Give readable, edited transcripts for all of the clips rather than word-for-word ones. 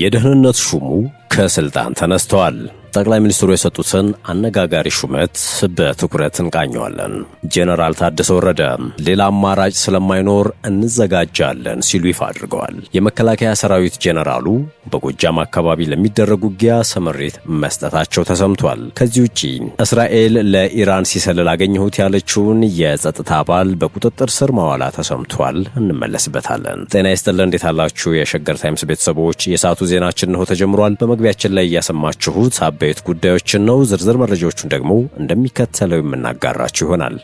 የደህንነት ሹሙ ከስልጣን ተነስተዋል። ጠቅላይ ሚኒስትሩ የሰጡትን አነጋጋሪ ሹመት በትኩረት እንቃኘዋለን። ጄኔራል ታደሰ ወረደ ሌላ አማራጭ ስለማይኖር እንዘጋጃለን ሲሉ ይፋ አድርገዋል። የመከላከያ ሰራዊት ጄኔራሉ በጎጃም አካባቢ ለሚደረግ ውጊያ ስምሪት መስጠታቸው ተሰምቷል። ከዚህ ውጪ እስራኤል ለኢራን ሲሰልል አገኘሁት ያለችውን የጸጥታ አባል በቁጥጥር ስር ማዋላ ተሰምቷል። እንመለስበታለን። ጤና ይስጥልን፣ እንዴት አላችሁ? የሸገር ታይምስ ቤተሰቦች የሰዓቱ ዜናችን ነው ተጀምሯል። በመግቢያችን ላይ እያሰማችሁት ቤት ጉዳዮችን ነው። ዝርዝር መረጃዎቹን ደግሞ እንደሚከተለው የምናጋራችሁ ይሆናል።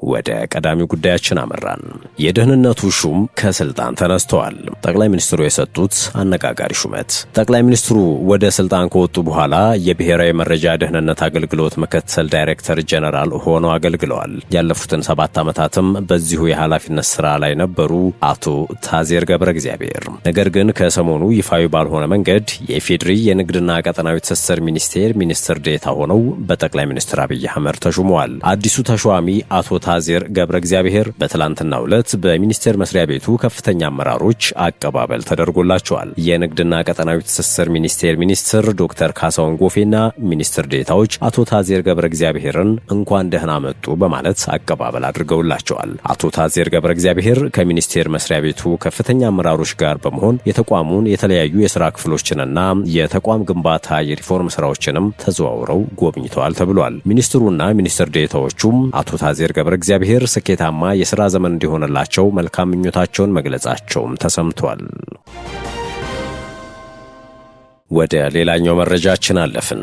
ወደ ቀዳሚ ጉዳያችን አመራን። የደህንነቱ ሹም ከስልጣን ተነስተዋል። ጠቅላይ ሚኒስትሩ የሰጡት አነጋጋሪ ሹመት። ጠቅላይ ሚኒስትሩ ወደ ስልጣን ከወጡ በኋላ የብሔራዊ መረጃ ደህንነት አገልግሎት ምክትል ዳይሬክተር ጀነራል ሆነው አገልግለዋል። ያለፉትን 7 ዓመታትም በዚሁ የኃላፊነት ስራ ላይ ነበሩ አቶ ታዜር ገብረ እግዚአብሔር። ነገር ግን ከሰሞኑ ይፋዊ ባልሆነ መንገድ የኢፌዴሪ የንግድና ቀጠናዊ ትስስር ሚኒስቴር ሚኒስትር ዴኤታ ሆነው በጠቅላይ ሚኒስትር አብይ አህመድ ተሹመዋል። አዲሱ ተሿሚ አቶ ታዜር ገብረ እግዚአብሔር በትላንትናው ዕለት በሚኒስቴር መስሪያ ቤቱ ከፍተኛ አመራሮች አቀባበል ተደርጎላቸዋል። የንግድና ቀጠናዊ ትስስር ሚኒስቴር ሚኒስትር ዶክተር ካሳሁን ጎፌና ሚኒስትር ዴታዎች አቶ ታዜር ገብረ እግዚአብሔርን እንኳን ደህና መጡ በማለት አቀባበል አድርገውላቸዋል። አቶ ታዜር ገብረ እግዚአብሔር ከሚኒስቴር መስሪያ ቤቱ ከፍተኛ አመራሮች ጋር በመሆን የተቋሙን የተለያዩ የሥራ ክፍሎችንና የተቋም ግንባታ የሪፎርም ስራዎችንም ተዘዋውረው ጎብኝተዋል ተብሏል። ሚኒስትሩና ሚኒስትር ዴታዎቹም አቶ ታዜር ገብረ እግዚአብሔር ስኬታማ የሥራ ዘመን እንዲሆንላቸው መልካም ምኞታቸውን መግለጻቸውም ተሰምቷል። ወደ ሌላኛው መረጃችን አለፍን።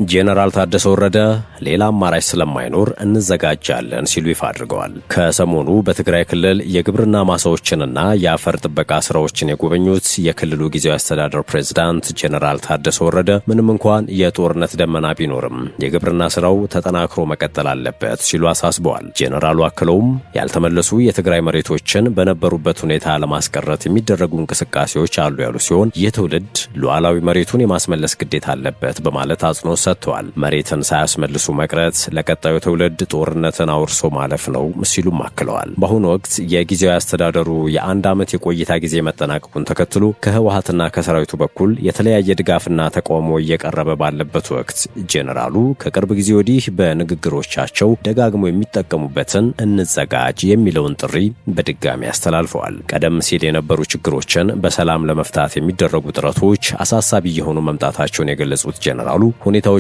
ጄኔራል ታደሰ ወረደ ሌላ አማራጭ ስለማይኖር እንዘጋጃለን ሲሉ ይፋ አድርገዋል። ከሰሞኑ በትግራይ ክልል የግብርና ማሳዎችንና የአፈር ጥበቃ ስራዎችን የጎበኙት የክልሉ ጊዜያዊ አስተዳደር ፕሬዝዳንት ጄኔራል ታደሰ ወረደ ምንም እንኳን የጦርነት ደመና ቢኖርም የግብርና ስራው ተጠናክሮ መቀጠል አለበት ሲሉ አሳስበዋል። ጄኔራሉ አክለውም ያልተመለሱ የትግራይ መሬቶችን በነበሩበት ሁኔታ ለማስቀረት የሚደረጉ እንቅስቃሴዎች አሉ ያሉ ሲሆን ይህ ትውልድ ሉዓላዊ መሬቱን የማስመለስ ግዴታ አለበት በማለት አጽንኦት ሰጥተዋል። መሬትን ሳያስመልሱ መቅረት ለቀጣዩ ትውልድ ጦርነትን አውርሶ ማለፍ ነው ሲሉም አክለዋል። በአሁኑ ወቅት የጊዜያዊ አስተዳደሩ የ1 ዓመት የቆይታ ጊዜ መጠናቀቁን ተከትሎ ከህወሓትና ከሰራዊቱ በኩል የተለያየ ድጋፍና ተቃውሞ እየቀረበ ባለበት ወቅት ጄኔራሉ ከቅርብ ጊዜ ወዲህ በንግግሮቻቸው ደጋግሞ የሚጠቀሙበትን እንዘጋጅ የሚለውን ጥሪ በድጋሚ አስተላልፈዋል። ቀደም ሲል የነበሩ ችግሮችን በሰላም ለመፍታት የሚደረጉ ጥረቶች አሳሳቢ የሆኑ መምጣታቸውን የገለጹት ጄኔራሉ ሁኔታዎችን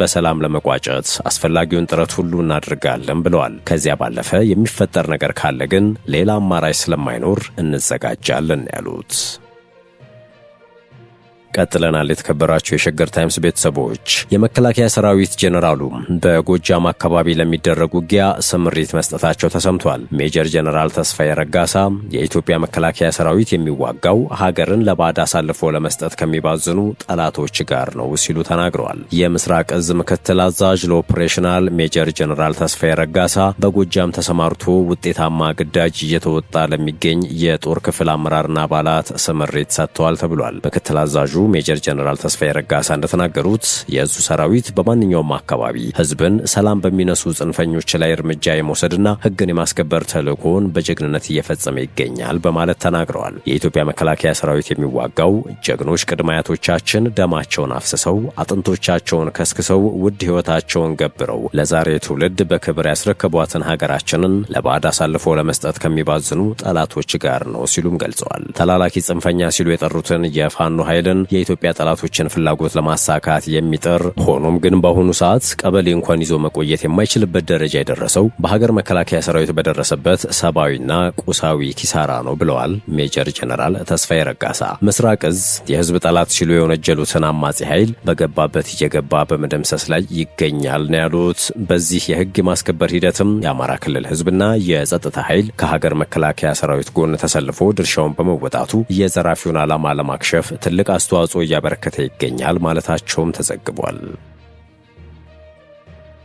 በሰላም ለመቋጨት አስፈላጊውን ጥረት ሁሉ እናድርጋለን ብለዋል። ከዚያ ባለፈ የሚፈጠር ነገር ካለ ግን ሌላ አማራጭ ስለማይኖር እንዘጋጃለን ያሉት። ቀጥለናል። የተከበራችሁ የሸገር ታይምስ ቤተሰቦች የመከላከያ ሰራዊት ጄኔራሉ በጎጃም አካባቢ ለሚደረግ ውጊያ ስምሪት መስጠታቸው ተሰምቷል። ሜጀር ጄኔራል ተስፋዬ ረጋሳ የኢትዮጵያ መከላከያ ሰራዊት የሚዋጋው ሀገርን ለባዕድ አሳልፎ ለመስጠት ከሚባዝኑ ጠላቶች ጋር ነው ሲሉ ተናግረዋል። የምስራቅ እዝ ምክትል አዛዥ ለኦፕሬሽናል ሜጀር ጄኔራል ተስፋዬ ረጋሳ በጎጃም ተሰማርቶ ውጤታማ ግዳጅ እየተወጣ ለሚገኝ የጦር ክፍል አመራርና አባላት ስምሪት ሰጥተዋል ተብሏል። ምክትል አዛዡ ሜጀር ጀነራል ተስፋዬ ረጋሳ እንደተናገሩት የእዙ ሰራዊት በማንኛውም አካባቢ ህዝብን ሰላም በሚነሱ ጽንፈኞች ላይ እርምጃ የመውሰድና ህግን የማስከበር ተልዕኮውን በጀግንነት እየፈጸመ ይገኛል በማለት ተናግረዋል። የኢትዮጵያ መከላከያ ሰራዊት የሚዋጋው ጀግኖች ቅድመ አያቶቻችን ደማቸውን አፍስሰው አጥንቶቻቸውን ከስክሰው ውድ ህይወታቸውን ገብረው ለዛሬ ትውልድ በክብር ያስረከቧትን ሀገራችንን ለባዕድ አሳልፎ ለመስጠት ከሚባዝኑ ጠላቶች ጋር ነው ሲሉም ገልጸዋል። ተላላኪ ጽንፈኛ ሲሉ የጠሩትን የፋኖ ኃይልን የኢትዮጵያ ጠላቶችን ፍላጎት ለማሳካት የሚጥር ሆኖም ግን በአሁኑ ሰዓት ቀበሌ እንኳን ይዞ መቆየት የማይችልበት ደረጃ የደረሰው በሀገር መከላከያ ሰራዊት በደረሰበት ሰብአዊና ቁሳዊ ኪሳራ ነው ብለዋል ሜጀር ጀነራል ተስፋዬ ረጋሳ። ምስራቅ እዝ የህዝብ ጠላት ሲሉ የወነጀሉትን አማጺ ኃይል በገባበት እየገባ በመደምሰስ ላይ ይገኛል ነው ያሉት። በዚህ የህግ የማስከበር ሂደትም የአማራ ክልል ህዝብና የጸጥታ ኃይል ከሀገር መከላከያ ሰራዊት ጎን ተሰልፎ ድርሻውን በመወጣቱ የዘራፊውን ዓላማ ለማክሸፍ ትልቅ አስተዋጽኦ እያበረከተ ይገኛል ማለታቸውም ተዘግቧል።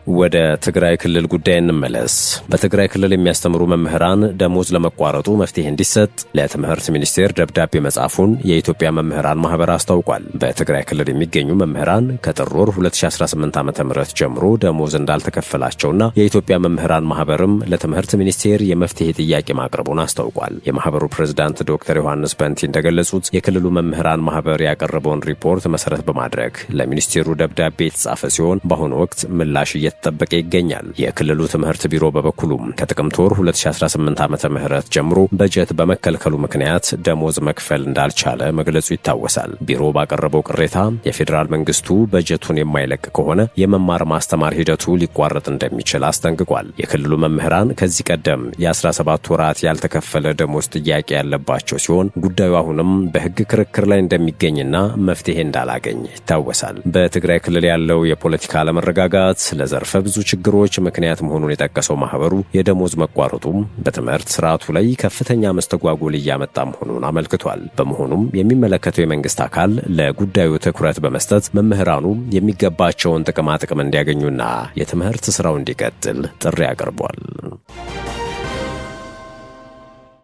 ወደ ትግራይ ክልል ጉዳይ እንመለስ። በትግራይ ክልል የሚያስተምሩ መምህራን ደሞዝ ለመቋረጡ መፍትሄ እንዲሰጥ ለትምህርት ሚኒስቴር ደብዳቤ መጻፉን የኢትዮጵያ መምህራን ማህበር አስታውቋል። በትግራይ ክልል የሚገኙ መምህራን ከጥር ወር 2018 ዓ.ም ጀምሮ ደሞዝ እንዳልተከፈላቸውና የኢትዮጵያ መምህራን ማህበርም ለትምህርት ሚኒስቴር የመፍትሄ ጥያቄ ማቅረቡን አስታውቋል። የማህበሩ ፕሬዝዳንት ዶክተር ዮሐንስ በንቲ እንደገለጹት የክልሉ መምህራን ማህበር ያቀረበውን ሪፖርት መሰረት በማድረግ ለሚኒስቴሩ ደብዳቤ የተጻፈ ሲሆን በአሁኑ ወቅት ምላሽ እየተጠበቀ ይገኛል። የክልሉ ትምህርት ቢሮ በበኩሉም ከጥቅምት ወር 2018 ዓ.ም ጀምሮ በጀት በመከልከሉ ምክንያት ደሞዝ መክፈል እንዳልቻለ መግለጹ ይታወሳል። ቢሮ ባቀረበው ቅሬታ የፌዴራል መንግስቱ በጀቱን የማይለቅ ከሆነ የመማር ማስተማር ሂደቱ ሊቋረጥ እንደሚችል አስጠንቅቋል። የክልሉ መምህራን ከዚህ ቀደም የ17 ወራት ያልተከፈለ ደሞዝ ጥያቄ ያለባቸው ሲሆን ጉዳዩ አሁንም በሕግ ክርክር ላይ እንደሚገኝና መፍትሄ እንዳላገኝ ይታወሳል። በትግራይ ክልል ያለው የፖለቲካ አለመረጋጋት ለዘርፈ ብዙ ችግሮች ምክንያት መሆኑን የጠቀሰው ማህበሩ የደሞዝ መቋረጡም በትምህርት ስርዓቱ ላይ ከፍተኛ መስተጓጎል እያመጣ መሆኑን አመልክቷል። በመሆኑም የሚመለከተው የመንግስት አካል ለጉዳዩ ትኩረት በመስጠት መምህራኑ የሚገባቸውን ጥቅማጥቅም እንዲያገኙና የትምህርት ስራው እንዲቀጥል ጥሪ አቅርቧል።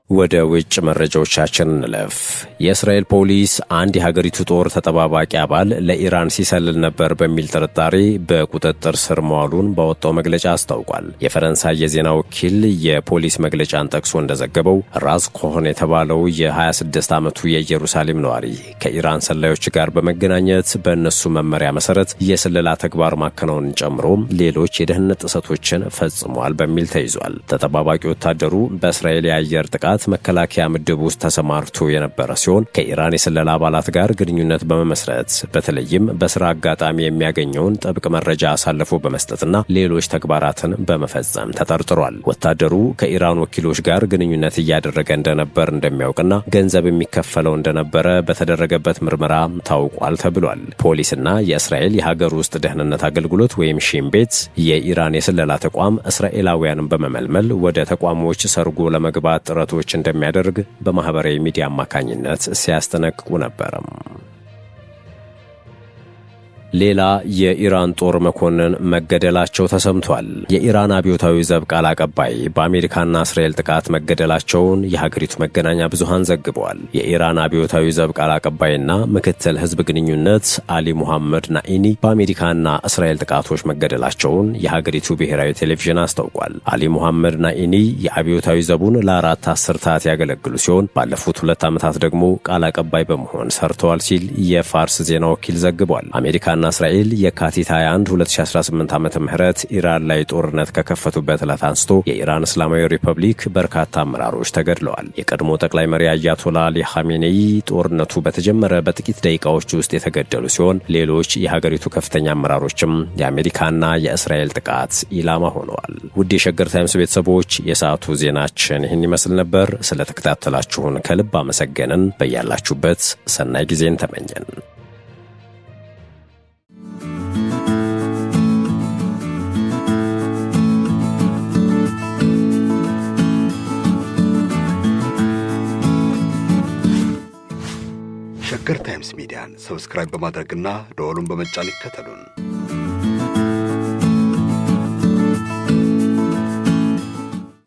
ወደ ውጭ መረጃዎቻችን እንለፍ። የእስራኤል ፖሊስ አንድ የሀገሪቱ ጦር ተጠባባቂ አባል ለኢራን ሲሰልል ነበር በሚል ጥርጣሬ በቁጥጥር ስር መዋሉን ባወጣው መግለጫ አስታውቋል። የፈረንሳይ የዜና ወኪል የፖሊስ መግለጫን ጠቅሶ እንደዘገበው ራዝ ኮሆን የተባለው የ26 ዓመቱ የኢየሩሳሌም ነዋሪ ከኢራን ሰላዮች ጋር በመገናኘት በእነሱ መመሪያ መሰረት የስለላ ተግባር ማከናወንን ጨምሮ ሌሎች የደህንነት ጥሰቶችን ፈጽሟል በሚል ተይዟል። ተጠባባቂ ወታደሩ በእስራኤል የአየር ጥቃት መከላከያ ምድብ ውስጥ ተሰማርቶ የነበረ ሲሆን ከኢራን የስለላ አባላት ጋር ግንኙነት በመመስረት በተለይም በስራ አጋጣሚ የሚያገኘውን ጥብቅ መረጃ አሳልፎ በመስጠትና ሌሎች ተግባራትን በመፈጸም ተጠርጥሯል። ወታደሩ ከኢራን ወኪሎች ጋር ግንኙነት እያደረገ እንደነበር እንደሚያውቅና ገንዘብ የሚከፈለው እንደነበረ በተደረገበት ምርመራ ታውቋል ተብሏል። ፖሊስና የእስራኤል የሀገር ውስጥ ደህንነት አገልግሎት ወይም ሺን ቤት የኢራን የስለላ ተቋም እስራኤላውያንን በመመልመል ወደ ተቋሞች ሰርጎ ለመግባት ጥረቶች እንደሚያደርግ በማህበራዊ ሚዲያ አማካኝነት ሲያስጠነቅቁ ነበር። ሌላ የኢራን ጦር መኮንን መገደላቸው ተሰምቷል። የኢራን አብዮታዊ ዘብ ቃል አቀባይ በአሜሪካና እስራኤል ጥቃት መገደላቸውን የሀገሪቱ መገናኛ ብዙሃን ዘግበዋል። የኢራን አብዮታዊ ዘብ ቃል አቀባይና ምክትል ህዝብ ግንኙነት አሊ ሙሐመድ ናኢኒ በአሜሪካና እስራኤል ጥቃቶች መገደላቸውን የሀገሪቱ ብሔራዊ ቴሌቪዥን አስታውቋል። አሊ ሙሐመድ ናኢኒ የአብዮታዊ ዘቡን ለ4 አስርታት ያገለግሉ ሲሆን ባለፉት 2 ዓመታት ደግሞ ቃል አቀባይ በመሆን ሰርተዋል ሲል የፋርስ ዜና ወኪል ዘግቧል። አሜሪካ እስራኤል የካቲት 21 2018 ዓመተ ምህረት ኢራን ላይ ጦርነት ከከፈቱበት ዕለት አንስቶ የኢራን እስላማዊ ሪፐብሊክ በርካታ አመራሮች ተገድለዋል። የቀድሞ ጠቅላይ መሪ አያቶላ አሊ ኻሜኔይ ጦርነቱ በተጀመረ በጥቂት ደቂቃዎች ውስጥ የተገደሉ ሲሆን ሌሎች የሀገሪቱ ከፍተኛ አመራሮችም የአሜሪካና የእስራኤል ጥቃት ኢላማ ሆነዋል። ውድ የሸገር ታይምስ ቤተሰቦች የሰዓቱ ዜናችን ይህን ይመስል ነበር። ስለተከታተላችሁን ከልብ አመሰገንን። በያላችሁበት ሰናይ ጊዜን ተመኘን። ሸገር ታይምስ ሚዲያን ሰብስክራይብ በማድረግና ደወሉን በመጫን ይከተሉን።